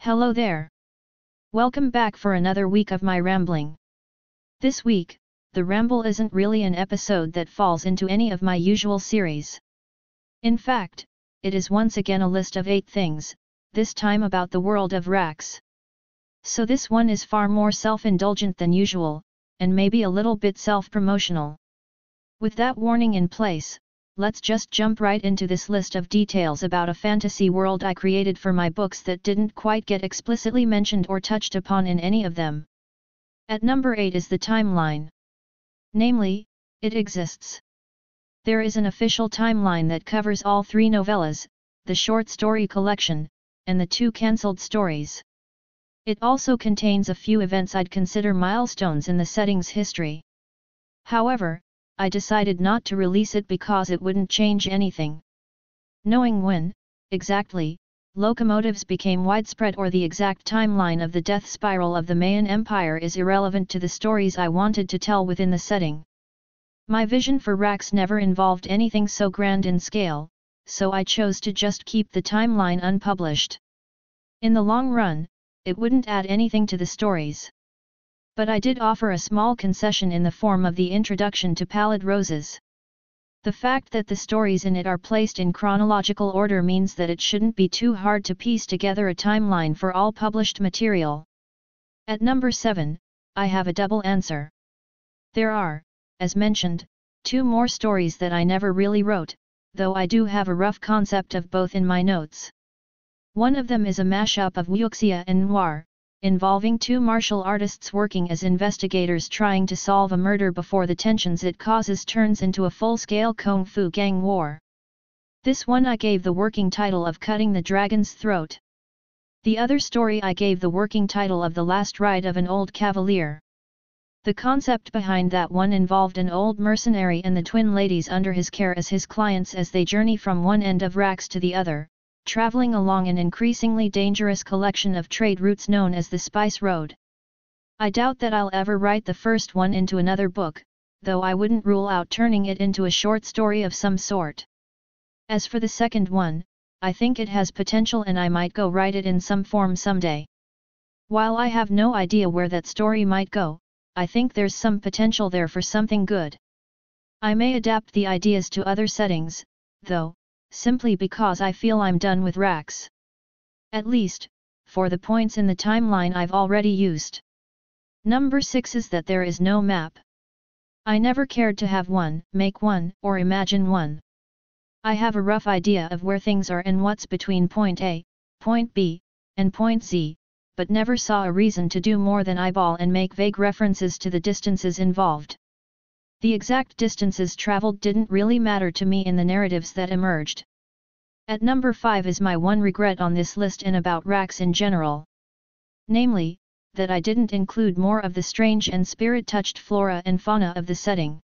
Hello there. Welcome back for another week of my rambling. This week, the ramble isn't really an episode that falls into any of my usual series. In fact, it is once again a list of 8 things, this time about the world of racks. So this one is far more self-indulgent than usual, and maybe a little bit self-promotional. With that warning in place, let's just jump right into this list of details about a fantasy world I created for my books that didn't quite get explicitly mentioned or touched upon in any of them. At number 8 is the timeline. Namely, it exists. There is an official timeline that covers all 3 novellas, the short story collection, and the 2 cancelled stories. It also contains a few events I'd consider milestones in the setting's history. However, I decided not to release it because it wouldn't change anything. Knowing when, exactly, locomotives became widespread or the exact timeline of the death spiral of the Mayan Empire is irrelevant to the stories I wanted to tell within the setting. My vision for racks never involved anything so grand in scale, so I chose to just keep the timeline unpublished. In the long run, it wouldn't add anything to the stories. But I did offer a small concession in the form of the introduction to Pallid Roses. The fact that the stories in it are placed in chronological order means that it shouldn't be too hard to piece together a timeline for all published material. At number 7, I have a double answer. There are, as mentioned, 2 more stories that I never really wrote, though I do have a rough concept of both in my notes. One of them is a mashup of wuxia and noir, involving 2 martial artists working as investigators trying to solve a murder before the tensions it causes turns into a full-scale kung fu gang war. This one I gave the working title of Cutting the Dragon's Throat. The other story I gave the working title of The Last Ride of an Old Cavalier. The concept behind that one involved an old mercenary and the twin ladies under his care as his clients as they journey from one end of racks to the other, traveling along an increasingly dangerous collection of trade routes known as the Spice Road. I doubt that I'll ever write the first one into another book, though I wouldn't rule out turning it into a short story of some sort. As for the second one, I think it has potential and I might go write it in some form someday. While I have no idea where that story might go, I think there's some potential there for something good. I may adapt the ideas to other settings, though, simply because I feel I'm done with racks. At least, for the points in the timeline I've already used. Number 6 is that there is no map. I never cared to have one, make one, or imagine one. I have a rough idea of where things are and what's between point A, point B, and point Z, but never saw a reason to do more than eyeball and make vague references to the distances involved. The exact distances traveled didn't really matter to me in the narratives that emerged. At number 5 is my one regret on this list and about racks in general. Namely, that I didn't include more of the strange and spirit-touched flora and fauna of the setting.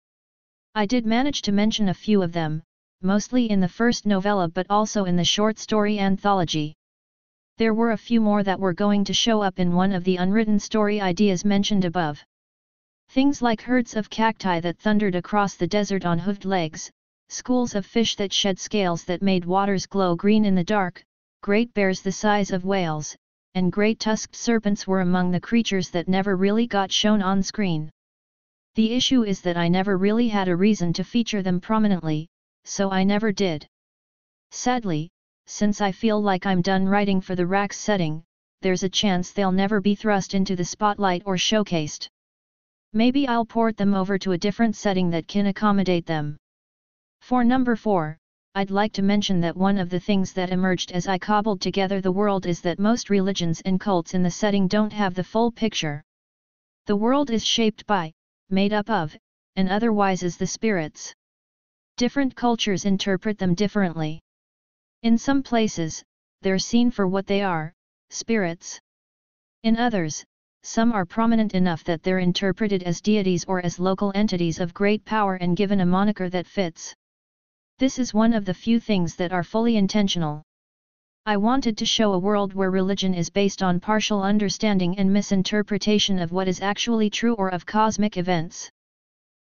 I did manage to mention a few of them, mostly in the first novella but also in the short story anthology. There were a few more that were going to show up in one of the unwritten story ideas mentioned above. Things like herds of cacti that thundered across the desert on hoofed legs, schools of fish that shed scales that made waters glow green in the dark, great bears the size of whales, and great tusked serpents were among the creatures that never really got shown on screen. The issue is that I never really had a reason to feature them prominently, so I never did. Sadly, since I feel like I'm done writing for the racks setting, there's a chance they'll never be thrust into the spotlight or showcased. Maybe I'll port them over to a different setting that can accommodate them. For number 4, I'd like to mention that one of the things that emerged as I cobbled together the world is that most religions and cults in the setting don't have the full picture. The world is shaped by, made up of, and otherwise is the spirits. Different cultures interpret them differently. In some places, they're seen for what they are, spirits. In others, some are prominent enough that they're interpreted as deities or as local entities of great power and given a moniker that fits. This is one of the few things that are fully intentional. I wanted to show a world where religion is based on partial understanding and misinterpretation of what is actually true or of cosmic events.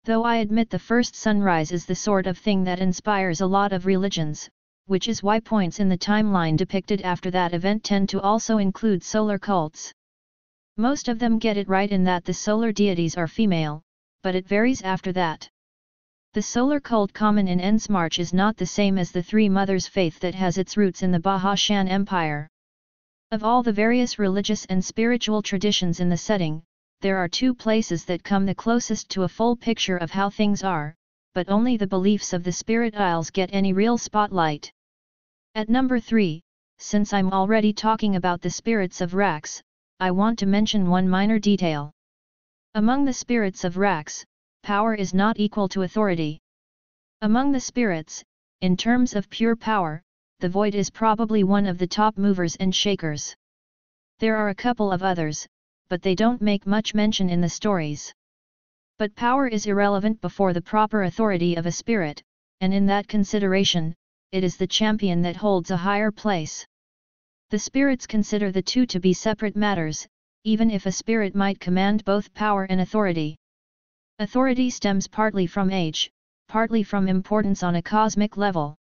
Though I admit the first sunrise is the sort of thing that inspires a lot of religions, which is why points in the timeline depicted after that event tend to also include solar cults. Most of them get it right in that the solar deities are female, but it varies after that. The solar cult common in Ensmarch is not the same as the Three Mothers faith that has its roots in the Bahashan Empire. Of all the various religious and spiritual traditions in the setting, there are two places that come the closest to a full picture of how things are, but only the beliefs of the Spirit Isles get any real spotlight. At number 3, since I'm already talking about the spirits of Rax, I want to mention one minor detail. Among the spirits of Rax, power is not equal to authority. Among the spirits, in terms of pure power, the Void is probably one of the top movers and shakers. There are a couple of others, but they don't make much mention in the stories. But power is irrelevant before the proper authority of a spirit, and in that consideration, it is the champion that holds a higher place. The spirits consider the two to be separate matters, even if a spirit might command both power and authority. Authority stems partly from age, partly from importance on a cosmic level.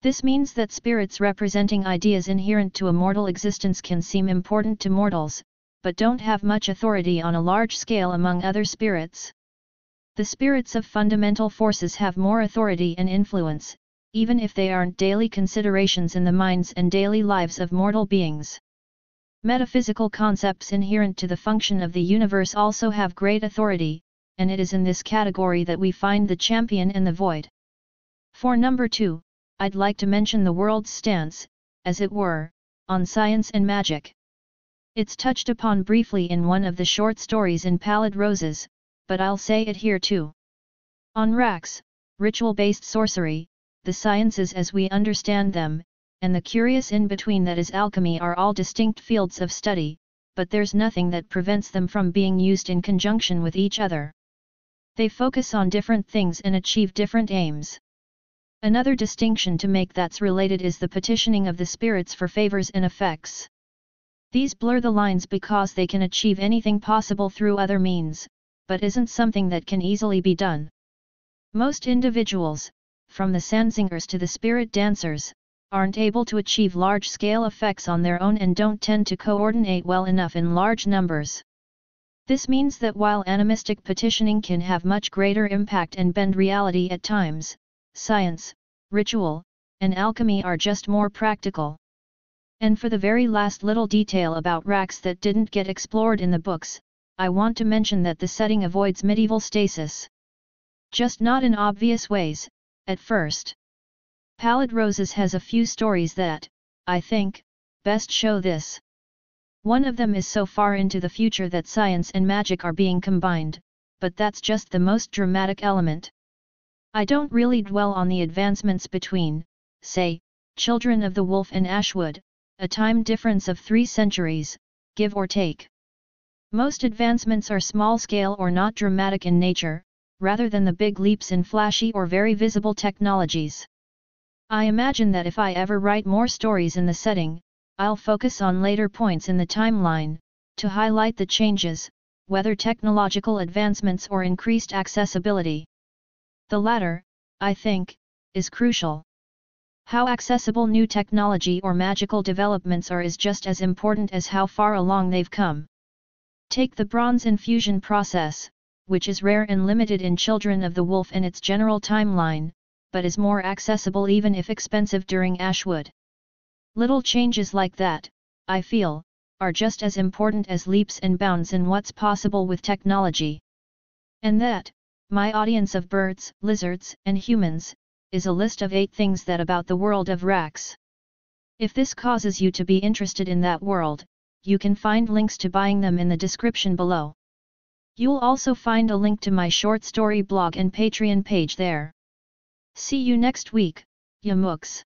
This means that spirits representing ideas inherent to a mortal existence can seem important to mortals, but don't have much authority on a large scale among other spirits. The spirits of fundamental forces have more authority and influence, even if they aren't daily considerations in the minds and daily lives of mortal beings. Metaphysical concepts inherent to the function of the universe also have great authority, and it is in this category that we find the champion and the void. For number 2, I'd like to mention the world's stance, as it were, on science and magic. It's touched upon briefly in one of the short stories in Pallid Roses, but I'll say it here too. On Rax, ritual-based sorcery, the sciences as we understand them, and the curious in-between that is alchemy are all distinct fields of study, but there's nothing that prevents them from being used in conjunction with each other. They focus on different things and achieve different aims. Another distinction to make that's related is the petitioning of the spirits for favors and effects. These blur the lines because they can achieve anything possible through other means, but isn't something that can easily be done. Most individuals, from the sandsingers to the spirit dancers, aren't able to achieve large-scale effects on their own and don't tend to coordinate well enough in large numbers. This means that while animistic petitioning can have much greater impact and bend reality at times, science, ritual, and alchemy are just more practical. And for the very last little detail about Rax that didn't get explored in the books, I want to mention that the setting avoids medieval stasis. Just not in obvious ways, at first. Pallid Roses has a few stories that, I think, best show this. One of them is so far into the future that science and magic are being combined, but that's just the most dramatic element. I don't really dwell on the advancements between, say, Children of the Wolf and Ashwood, a time difference of 3 centuries, give or take. Most advancements are small-scale or not dramatic in nature, rather than the big leaps in flashy or very visible technologies. I imagine that if I ever write more stories in the setting, I'll focus on later points in the timeline, to highlight the changes, whether technological advancements or increased accessibility. The latter, I think, is crucial. How accessible new technology or magical developments are is just as important as how far along they've come. Take the bronze infusion process, which is rare and limited in Children of the Wolf and its general timeline, but is more accessible even if expensive during Ashwood. Little changes like that, I feel, are just as important as leaps and bounds in what's possible with technology. And that, my audience of birds, lizards, and humans, is a list of 8 things that about the world of Rax. If this causes you to be interested in that world, you can find links to buying them in the description below. You'll also find a link to my short story blog and Patreon page there. See you next week, ya mooks.